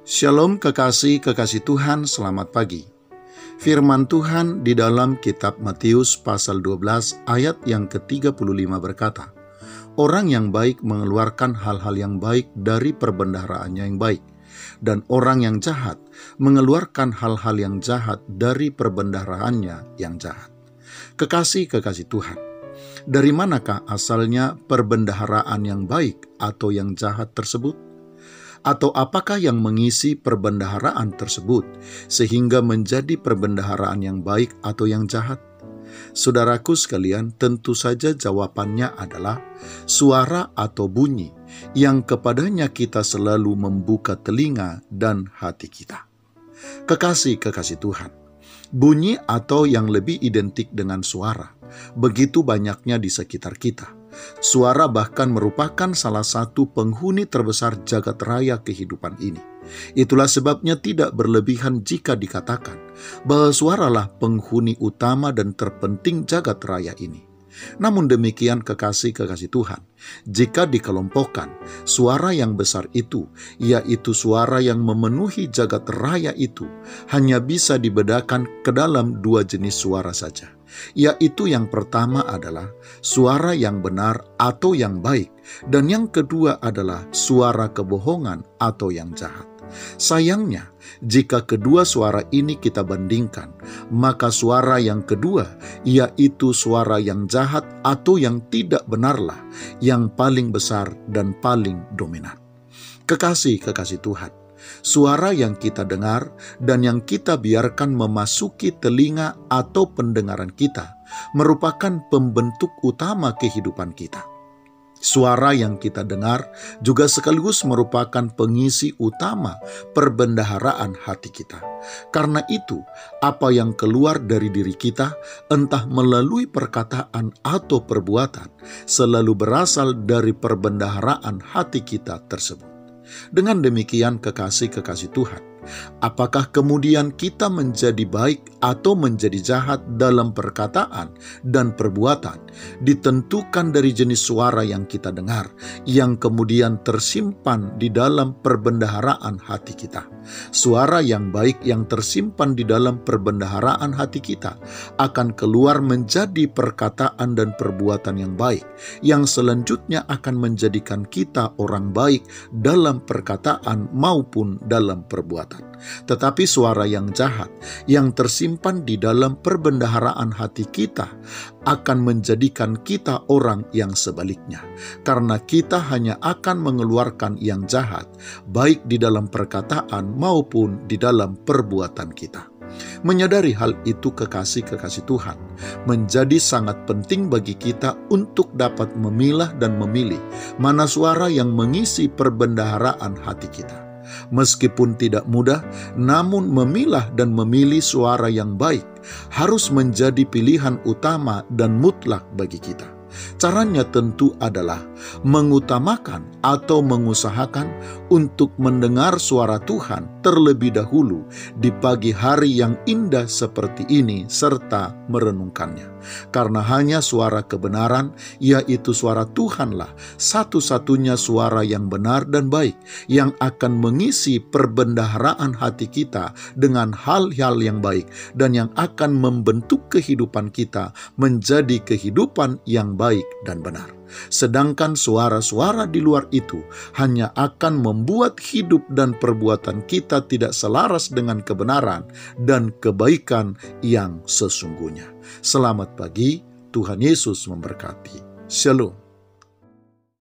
Shalom kekasih Tuhan, selamat pagi. Firman Tuhan di dalam kitab Matius pasal 12 ayat yang ke-35 berkata, "Orang yang baik mengeluarkan hal-hal yang baik dari perbendaharaannya yang baik, dan orang yang jahat mengeluarkan hal-hal yang jahat dari perbendaharaannya yang jahat." Kekasih Tuhan, dari manakah asalnya perbendaharaan yang baik atau yang jahat tersebut? Atau apakah yang mengisi perbendaharaan tersebut sehingga menjadi perbendaharaan yang baik atau yang jahat? Saudaraku sekalian, tentu saja jawabannya adalah suara atau bunyi yang kepadanya kita selalu membuka telinga dan hati kita. Kekasih Tuhan, bunyi atau yang lebih identik dengan suara begitu banyaknya di sekitar kita. Suara bahkan merupakan salah satu penghuni terbesar jagat raya kehidupan ini. Itulah sebabnya tidak berlebihan jika dikatakan bahwa suaralah penghuni utama dan terpenting jagat raya ini. Namun demikian kekasih Tuhan, jika dikelompokkan, suara yang besar itu, yaitu suara yang memenuhi jagat raya itu, hanya bisa dibedakan ke dalam dua jenis suara saja. Yaitu yang pertama adalah suara yang benar atau yang baik, dan yang kedua adalah suara kebohongan atau yang jahat. Sayangnya, jika kedua suara ini kita bandingkan, maka suara yang kedua, yaitu suara yang jahat atau yang tidak benarlah, yang paling besar dan paling dominan. Kekasih Tuhan, suara yang kita dengar dan yang kita biarkan memasuki telinga atau pendengaran kita merupakan pembentuk utama kehidupan kita. Suara yang kita dengar juga sekaligus merupakan pengisi utama perbendaharaan hati kita. Karena itu, apa yang keluar dari diri kita, entah melalui perkataan atau perbuatan, selalu berasal dari perbendaharaan hati kita tersebut. Dengan demikian kekasih Tuhan, apakah kemudian kita menjadi baik atau menjadi jahat dalam perkataan dan perbuatan ditentukan dari jenis suara yang kita dengar, yang kemudian tersimpan di dalam perbendaharaan hati kita. Suara yang baik yang tersimpan di dalam perbendaharaan hati kita akan keluar menjadi perkataan dan perbuatan yang baik, yang selanjutnya akan menjadikan kita orang baik dalam perkataan maupun dalam perbuatan. Tetapi suara yang jahat yang tersimpan di dalam perbendaharaan hati kita akan menjadikan kita orang yang sebaliknya, karena kita hanya akan mengeluarkan yang jahat baik di dalam perkataan maupun di dalam perbuatan kita. Menyadari hal itu kekasih Tuhan, menjadi sangat penting bagi kita untuk dapat memilah dan memilih mana suara yang mengisi perbendaharaan hati kita. Meskipun tidak mudah, namun memilah dan memilih suara yang baik harus menjadi pilihan utama dan mutlak bagi kita. Caranya tentu adalah mengutamakan atau mengusahakan untuk mendengar suara Tuhan terlebih dahulu di pagi hari yang indah seperti ini serta merenungkannya. Karena hanya suara kebenaran, yaitu suara Tuhanlah satu-satunya suara yang benar dan baik yang akan mengisi perbendaharaan hati kita dengan hal-hal yang baik dan yang akan membentuk kehidupan kita menjadi kehidupan yang baik dan benar. Sedangkan suara-suara di luar itu hanya akan membuat hidup dan perbuatan kita tidak selaras dengan kebenaran dan kebaikan yang sesungguhnya. Selamat pagi, Tuhan Yesus memberkati. Shalom.